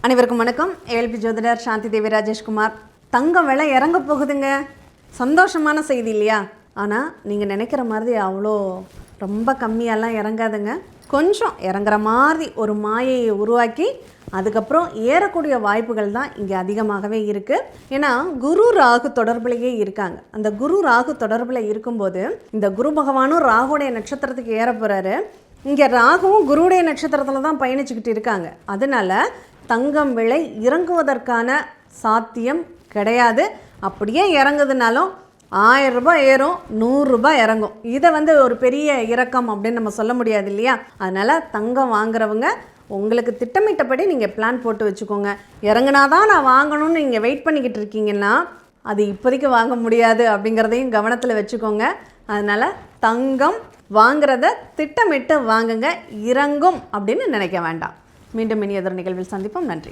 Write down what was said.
அனைவருக்கும் வணக்கம். ஏஎல்பி ஜோதிடர் சாந்தி தேவி ராஜேஷ்குமார். தங்கம் விலை இறங்க போகுதுங்க. சந்தோஷமான செய்தி இல்லையா? ஆனால் நீங்கள் நினைக்கிற மாதிரி அவ்வளோ ரொம்ப கம்மியெல்லாம் இறங்காதுங்க. கொஞ்சம் இறங்குற மாதிரி ஒரு மாயையை உருவாக்கி அதுக்கப்புறம் ஏறக்கூடிய வாய்ப்புகள் தான் இங்கே அதிகமாகவே இருக்குது. ஏன்னா குரு ராகு தொடர்புலையே இருக்காங்க. அந்த குரு ராகு தொடர்பில் இருக்கும்போது இந்த குரு பகவானும் ராகுடைய நட்சத்திரத்துக்கு ஏற போகிறாரு. இங்கே ராகுவும் குருவுடைய நட்சத்திரத்தில் தான் பயணிச்சுக்கிட்டு இருக்காங்க. அதனால தங்கம் விலை இறங்குவதற்கான சாத்தியம் கிடையாது. அப்படியே இறங்குதுனாலும் 1000 ரூபாய் ஏறும், 100 ரூபாய் இறங்கும். இதை ஒரு பெரிய இறக்கம் அப்படின்னு நம்ம சொல்ல முடியாது இல்லையா? அதனால் தங்கம் வாங்குறவங்க உங்களுக்கு திட்டமிட்டபடி நீங்கள் பிளான் போட்டு வச்சுக்கோங்க. இறங்குனாதான் நான் வாங்கணும்னு நீங்கள் வெயிட் பண்ணிக்கிட்டு இருக்கீங்கன்னா அது இப்போதைக்கு வாங்க முடியாது அப்படிங்கிறதையும் கவனத்தில் வச்சுக்கோங்க. அதனால் தங்கம் வாங்குறத திட்டமிட்டு வாங்குங்க. இறங்கும் அப்படின்னு நினைக்க வேண்டாம். மீண்டும் இனி எதிர் நிகழ்வில் சந்திப்போம். நன்றி.